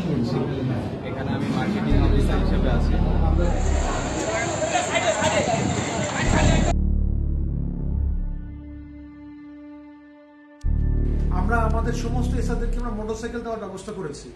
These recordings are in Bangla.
করছি। এখানে আমি মার্কেটিং অফিসার হিসেবে আছি। আমরা আমাদের সমস্ত এসআরদেরকে আমরা মোটরসাইকেল দেওয়ার ব্যবস্থা করেছি।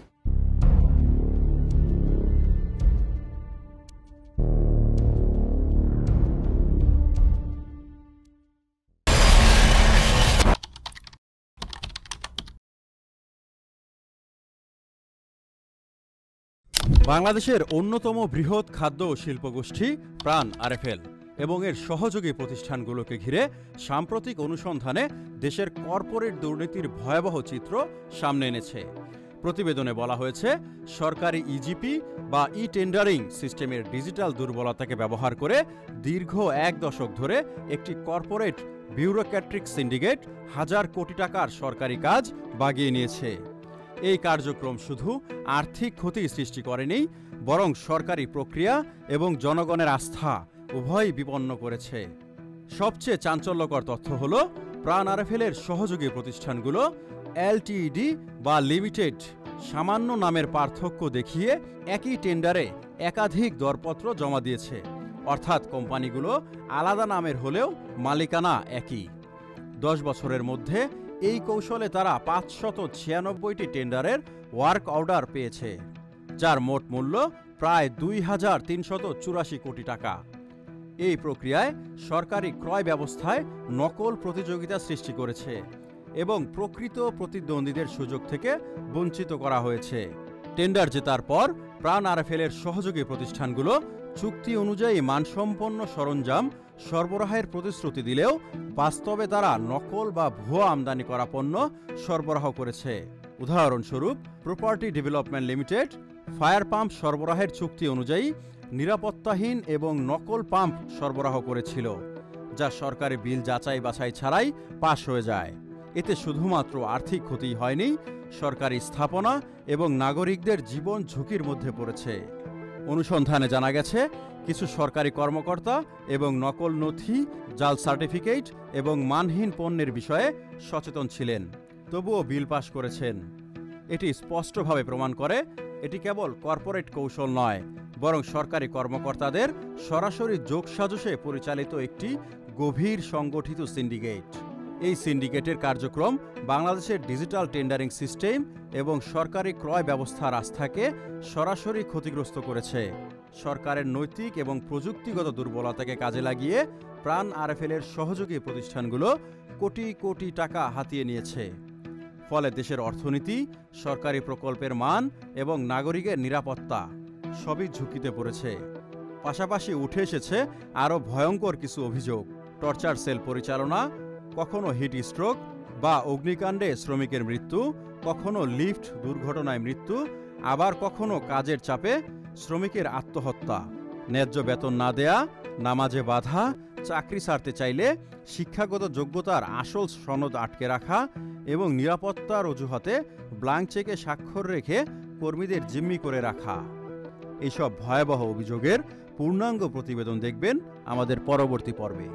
বাংলাদেশের অন্যতম বৃহৎ খাদ্য ও শিল্পগোষ্ঠী প্রাণ আরএফএল এবং এর সহযোগী প্রতিষ্ঠানগুলোকে ঘিরে সাম্প্রতিক অনুসন্ধানে দেশের কর্পোরেট দুর্নীতির ভয়াবহ চিত্র সামনে এনেছে। প্রতিবেদনে বলা হয়েছে, সরকারি ইজিপি বা ই টেন্ডারিং সিস্টেমের ডিজিটাল দুর্বলতাকে ব্যবহার করে দীর্ঘ 1 দশক ধরে একটি কর্পোরেট বিউরোক্র্যাটিক সিন্ডিকেট হাজার কোটি টাকার সরকারি কাজ বাগিয়ে নিয়েছে। এই কার্যক্রম শুধু আর্থিক ক্ষতি সৃষ্টি করেনি, বরং সরকারি প্রক্রিয়া এবং জনগণের আস্থা উভয়ই বিপন্ন করেছে। সবচেয়ে চাঞ্চল্যকর তথ্য হল, প্রাণ আরএফএলের সহযোগী প্রতিষ্ঠানগুলো এলটিডি বা লিমিটেড সামান্য নামের পার্থক্য দেখিয়ে একই টেন্ডারে একাধিক দরপত্র জমা দিয়েছে। অর্থাৎ কোম্পানিগুলো আলাদা নামের হলেও মালিকানা একই। 10 বছরের মধ্যে এই কৌশলে তারা 596টি টেন্ডারের ওয়ার্ক অর্ডার পেয়েছে, যার মোট মূল্য প্রায় 2384 কোটি টাকা। এই প্রক্রিয়ায় সরকারি ক্রয় ব্যবস্থায় নকল প্রতিযোগিতা সৃষ্টি করেছে এবং প্রকৃত প্রতিদ্বন্দ্বীদের সুযোগ থেকে বঞ্চিত করা হয়েছে। টেন্ডার জেতার পর প্রাণ আরএফএলের সহযোগী প্রতিষ্ঠানগুলো চুক্তি অনুযায়ী মানসম্পন্ন সরঞ্জাম সরবরাহের প্রতিশ্রুতি দিলেও বাস্তবে তারা নকল বা ভুয়া আমদানি করা পণ্য সরবরাহ করেছে। উদাহরণস্বরূপ, property development limited fire pump সরবরাহের চুক্তি অনুযায়ী নিরাপত্তাহীন এবং নকল পাম্প সরবরাহ করেছিল, যা সরকারি বিল যাচাই বাছাই ছাড়াই পাশ হয়ে যায়। এতে শুধুমাত্র আর্থিক ক্ষতি হয়নি, সরকারি স্থাপনা এবং নাগরিকদের জীবন ঝুঁকির মধ্যে পড়েছে। অনুসন্ধানে জানা গেছে, কিছু সরকারি কর্মকর্তা এবং নকল নথি, জাল সার্টিফিকেট এবং মানহীন পণ্যের বিষয়ে সচেতন ছিলেন, তবুও বিল পাশ করেছেন। এটি স্পষ্টভাবে প্রমাণ করে, এটি কেবল কর্পোরেট কৌশল নয়, বরং সরকারি কর্মকর্তাদের সরাসরি যোগসাজশে পরিচালিত একটি গভীর সংগঠিত সিন্ডিকেট। এই সিন্ডিকেটের কার্যক্রম বাংলাদেশের ডিজিটাল টেন্ডারিং সিস্টেম এবং সরকারি ক্রয় ব্যবস্থার আস্থাকে সরাসরি ক্ষতিগ্রস্ত করেছে। সরকারের নৈতিক এবং প্রযুক্তিগত দুর্বলতাকে কাজে লাগিয়ে প্রাণ আরএফএলের সহযোগী প্রতিষ্ঠানগুলো কোটি কোটি টাকা হাতিয়ে নিয়েছে। ফলে দেশের অর্থনীতি, সরকারি প্রকল্পের মান এবং নাগরিকের নিরাপত্তা সবই ঝুঁকিতে পড়েছে। পাশাপাশি উঠে এসেছে আরও ভয়ঙ্কর কিছু অভিযোগ: টর্চার সেল পরিচালনা, কখনো হিট স্ট্রোক বা অগ্নিকাণ্ডে শ্রমিকের মৃত্যু, কখনো লিফট দুর্ঘটনায় মৃত্যু, আবার কখনো কাজের চাপে শ্রমিকের আত্মহত্যা, ন্যায্য বেতন না দেয়া, নামাজে বাধা, চাকরি ছাড়তে চাইলে শিক্ষাগত যোগ্যতার আসল সনদ আটকে রাখা এবং নিরাপত্তার অজুহাতে ব্ল্যাঙ্ক চেকে স্বাক্ষর রেখে কর্মীদের জিম্মি করে রাখা। এইসব ভয়াবহ অভিযোগের পূর্ণাঙ্গ প্রতিবেদন দেখবেন আমাদের পরবর্তী পর্বে।